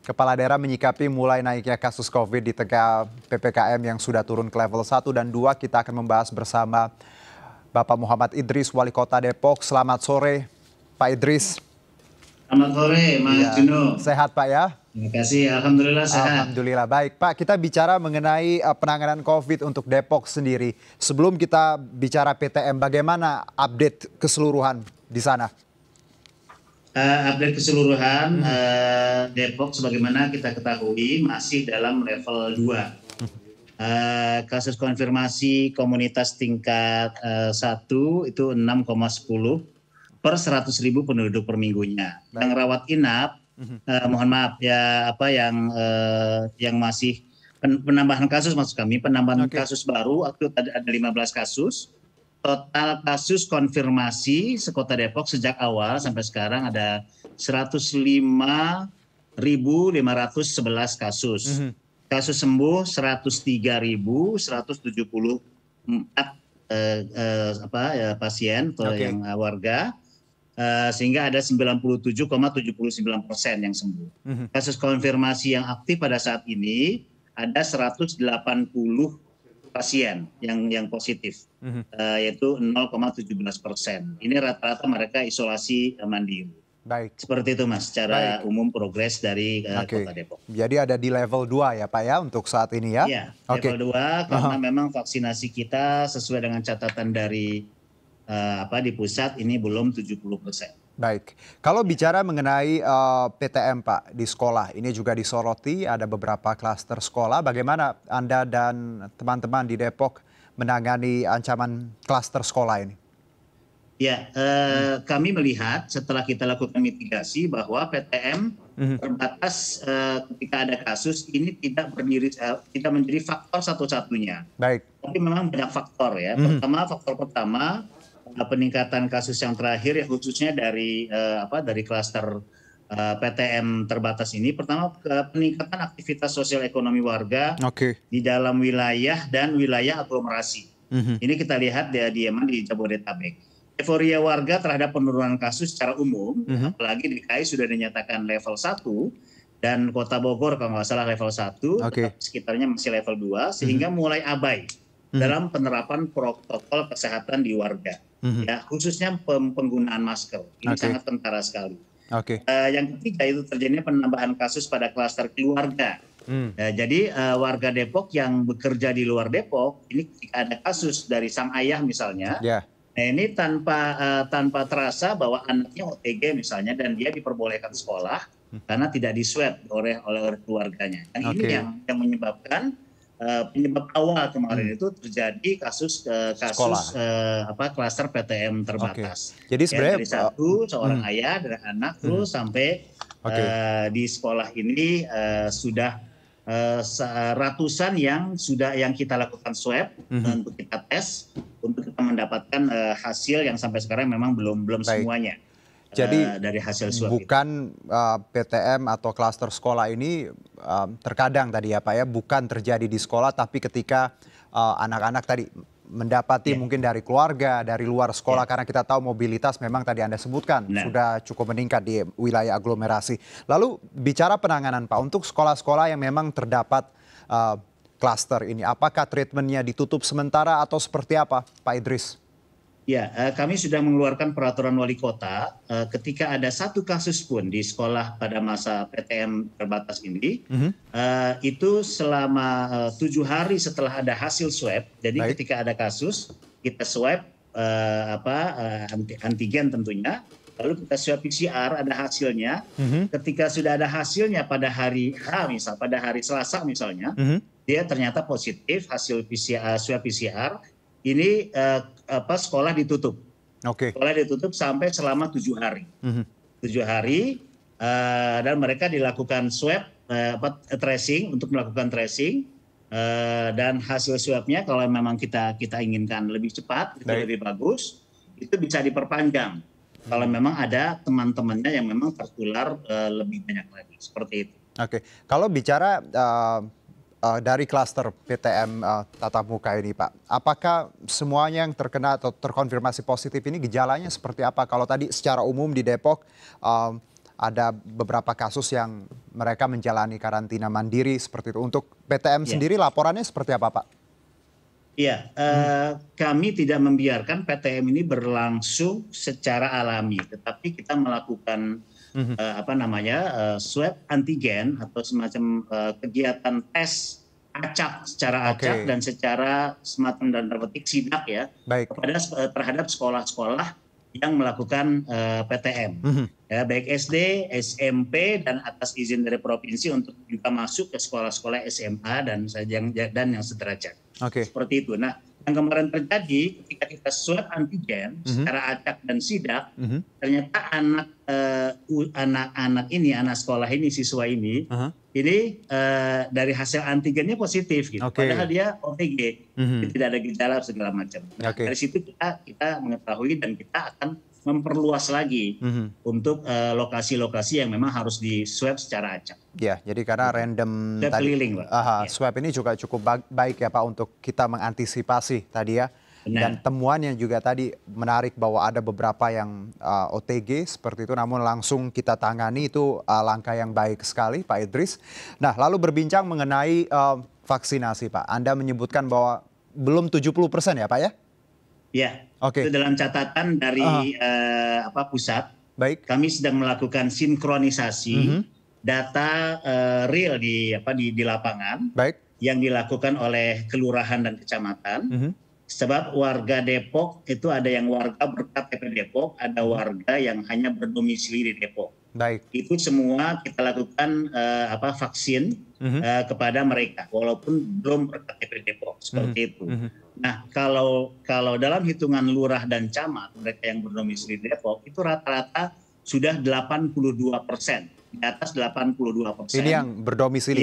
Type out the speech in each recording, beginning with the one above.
Kepala daerah menyikapi mulai naiknya kasus COVID di tengah PPKM yang sudah turun ke level 1 dan 2. Kita akan membahas bersama Bapak Muhammad Idris, Wali Kota Depok. Selamat sore, Pak Idris. Selamat sore, Mas Iya, Juno. sehat Pak ya? Terima kasih, Alhamdulillah sehat. Alhamdulillah baik. Pak, kita bicara mengenai penanganan COVID untuk Depok sendiri. Sebelum kita bicara PTM, bagaimana update keseluruhan di sana? Update keseluruhan Depok sebagaimana kita ketahui masih dalam level 2. Kasus konfirmasi komunitas tingkat 1 itu 6,10 per 100.000 penduduk per minggunya. Yang rawat inap, mohon maaf ya, yang masih penambahan kasus, maksud kami penambahan kasus baru waktu ada 15 kasus. Total kasus konfirmasi sekota Depok sejak awal sampai sekarang ada 105.511 kasus. Kasus sembuh 103.174 pasien atau yang warga, sehingga ada 97,79% yang sembuh. Kasus konfirmasi yang aktif pada saat ini ada 180 pasien yang positif, yaitu 0,17%. Ini rata-rata mereka isolasi mandiri. Baik. Seperti itu Mas, secara umum progres dari Kota Depok. Jadi ada di level 2 ya Pak ya untuk saat ini ya? Iya, level 2 karena memang vaksinasi kita sesuai dengan catatan dari di pusat ini belum 70%. Baik, kalau bicara mengenai PTM Pak di sekolah, ini juga disoroti ada beberapa klaster sekolah. Bagaimana Anda dan teman-teman di Depok menangani ancaman klaster sekolah ini? Ya, kami melihat setelah kita lakukan mitigasi bahwa PTM terbatas ketika ada kasus ini tidak menjadi faktor satu-satunya. Baik. Tapi memang banyak faktor ya. Faktor pertama peningkatan kasus yang terakhir ya khususnya dari klaster PTM terbatas ini. Pertama, peningkatan aktivitas sosial ekonomi warga di dalam wilayah dan wilayah aglomerasi. Ini kita lihat di Jabodetabek. Euforia warga terhadap penurunan kasus secara umum, apalagi DKI sudah dinyatakan level 1 dan Kota Bogor kalau nggak salah level 1, sekitarnya masih level 2, sehingga mulai abai dalam penerapan protokol kesehatan di warga. Ya, khususnya penggunaan masker. Ini sangat kentara sekali. Yang ketiga itu terjadinya penambahan kasus pada klaster keluarga. Jadi warga Depok yang bekerja di luar Depok, ini ketika ada kasus dari sang ayah misalnya, nah ini tanpa terasa bahwa anaknya OTG misalnya dan dia diperbolehkan sekolah karena tidak diswab oleh keluarganya. Dan ini yang menyebabkan penyebab awal kemarin itu terjadi kasus klaster PTM terbatas. Jadi sebenarnya dari seorang ayah dan anak terus sampai di sekolah ini sudah ratusan yang kita lakukan swab untuk kita tes untuk kita mendapatkan hasil yang sampai sekarang memang belum semuanya. Jadi dari hasil swab bukan PTM atau klaster sekolah ini terkadang tadi ya Pak ya bukan terjadi di sekolah tapi ketika anak-anak tadi mendapati mungkin dari keluarga, dari luar sekolah karena kita tahu mobilitas memang tadi Anda sebutkan sudah cukup meningkat di wilayah aglomerasi. Lalu bicara penanganan Pak untuk sekolah-sekolah yang memang terdapat klaster ini, apakah treatmentnya ditutup sementara atau seperti apa Pak Idris? Ya, kami sudah mengeluarkan peraturan wali kota ketika ada satu kasus pun di sekolah pada masa PTM terbatas ini, itu selama 7 hari setelah ada hasil swab. Jadi ketika ada kasus kita swab antigen tentunya, lalu kita swab PCR ada hasilnya. Ketika sudah ada hasilnya pada hari pada hari Selasa misalnya, dia ternyata positif hasil swab PCR. Ini sekolah ditutup. Sekolah ditutup sampai selama 7 hari. 7 hari dan mereka dilakukan swab tracing untuk melakukan tracing dan hasil swabnya kalau memang kita inginkan lebih cepat, lebih bagus, itu bisa diperpanjang. Kalau memang ada teman-temannya yang memang tertular lebih banyak lagi, seperti itu. Kalau bicara dari klaster PTM tatap muka ini Pak, apakah semuanya yang terkena atau terkonfirmasi positif ini gejalanya seperti apa? Kalau tadi secara umum di Depok ada beberapa kasus yang mereka menjalani karantina mandiri seperti itu. Untuk PTM sendiri laporannya seperti apa, Pak? Iya, kami tidak membiarkan PTM ini berlangsung secara alami, tetapi kita melakukan swab antigen atau semacam kegiatan tes acak secara acak dan secara semacam dan petik sidak ya terhadap sekolah-sekolah yang melakukan PTM, ya, baik SD, SMP dan atas izin dari provinsi untuk juga masuk ke sekolah-sekolah SMA dan yang sederajat. Seperti itu. Nah, yang kemarin terjadi ketika kita swab antigen secara acak dan sidak, ternyata anak sekolah ini, siswa ini, dari hasil antigennya positif, gitu. Padahal dia OTG, tidak ada gejala segala macam. Nah, dari situ kita mengetahui dan kita akan memperluas lagi untuk lokasi-lokasi yang memang harus di swab secara acak. Ya, jadi karena random tadi, swab ini juga cukup baik ya Pak untuk kita mengantisipasi tadi ya. Dan temuannya juga tadi menarik bahwa ada beberapa yang OTG seperti itu, namun langsung kita tangani, itu langkah yang baik sekali Pak Idris. Nah, lalu berbincang mengenai vaksinasi Pak, Anda menyebutkan bahwa belum 70% ya Pak ya? Ya, itu dalam catatan dari pusat. Kami sedang melakukan sinkronisasi data real di lapangan yang dilakukan oleh kelurahan dan kecamatan. Sebab warga Depok itu ada yang warga berKTP Depok, ada warga yang hanya berdomisili di Depok. Itu semua kita lakukan vaksin kepada mereka, walaupun belum berKTP Depok, seperti itu. Nah, kalau dalam hitungan lurah dan camat, mereka yang berdomisili di Depok itu rata-rata sudah 82%, di atas 82%. Ini yang berdomisili?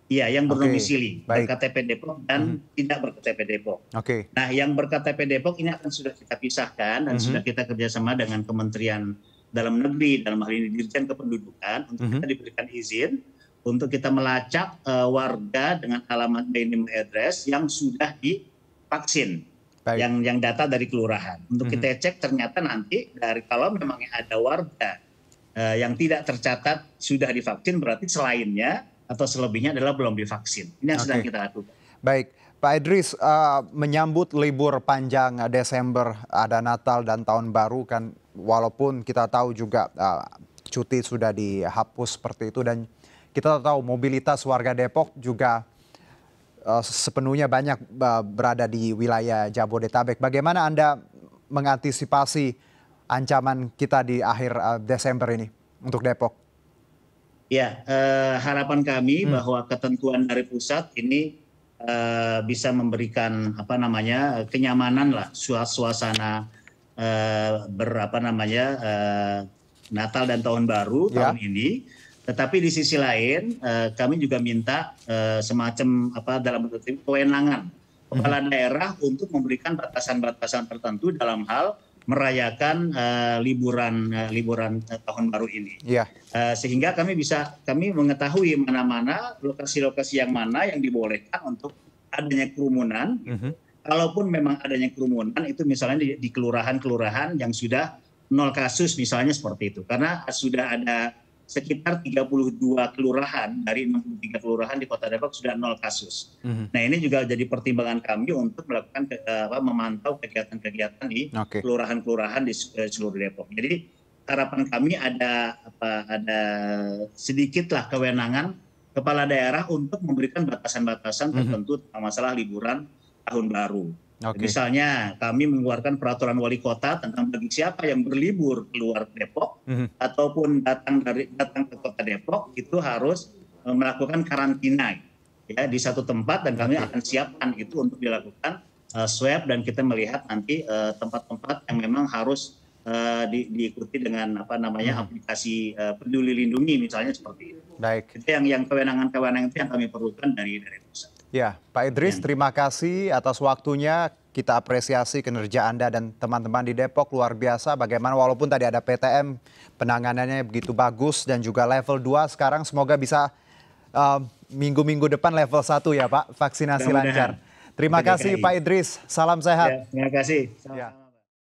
Iya, yang berdomisili, berKTP Depok dan tidak berKTP Depok. Nah, yang berKTP Depok ini akan sudah kita pisahkan dan sudah kita kerjasama dengan Kementerian Dalam Negeri, dalam hal ini Dirjen Kependudukan, untuk kita diberikan izin untuk kita melacak warga dengan alamat name address yang sudah divaksin, yang data dari kelurahan. Untuk kita cek ternyata nanti kalau memang ada warga yang tidak tercatat sudah divaksin, berarti selainnya atau selebihnya adalah belum divaksin. Ini yang sedang kita lakukan. Baik, Pak Idris, menyambut libur panjang Desember, ada Natal dan Tahun Baru kan, walaupun kita tahu juga cuti sudah dihapus seperti itu, dan kita tahu mobilitas warga Depok juga sepenuhnya banyak berada di wilayah Jabodetabek. Bagaimana Anda mengantisipasi ancaman kita di akhir Desember ini untuk Depok? Ya, harapan kami bahwa ketentuan dari pusat ini bisa memberikan kenyamanan lah, suasana Natal dan Tahun Baru tahun ini. Tetapi di sisi lain kami juga minta semacam dalam bentuk kewenangan kepala daerah untuk memberikan batasan-batasan tertentu dalam hal merayakan liburan Tahun Baru ini, sehingga kami mengetahui mana-mana lokasi-lokasi yang mana yang dibolehkan untuk adanya kerumunan. Kalaupun memang adanya kerumunan itu misalnya di kelurahan-kelurahan yang sudah 0 kasus misalnya, seperti itu, karena sudah ada sekitar 32 kelurahan dari 63 kelurahan di Kota Depok sudah 0 kasus. Nah, ini juga jadi pertimbangan kami untuk melakukan memantau kegiatan-kegiatan di kelurahan-kelurahan di seluruh Depok. Jadi harapan kami ada sedikitlah kewenangan kepala daerah untuk memberikan batasan-batasan tertentu tentang masalah liburan Tahun Baru. Misalnya kami mengeluarkan peraturan wali kota tentang bagi siapa yang berlibur keluar Depok ataupun datang ke Kota Depok itu harus melakukan karantina ya di satu tempat, dan kami akan siapkan itu untuk dilakukan swab, dan kita melihat nanti tempat-tempat yang memang harus diikuti dengan aplikasi Peduli Lindungi misalnya, seperti itu. Itu yang kewenangan-kewenangan itu yang kami perlukan dari pusat. Ya, Pak Idris, terima kasih atas waktunya. Kita apresiasi kinerja Anda dan teman-teman di Depok, luar biasa. Bagaimana walaupun tadi ada PTM, penanganannya begitu bagus, dan juga level 2 sekarang semoga bisa minggu-minggu depan level 1 ya Pak, vaksinasi lancar. Terima kasih Pak Idris, salam sehat. Terima kasih.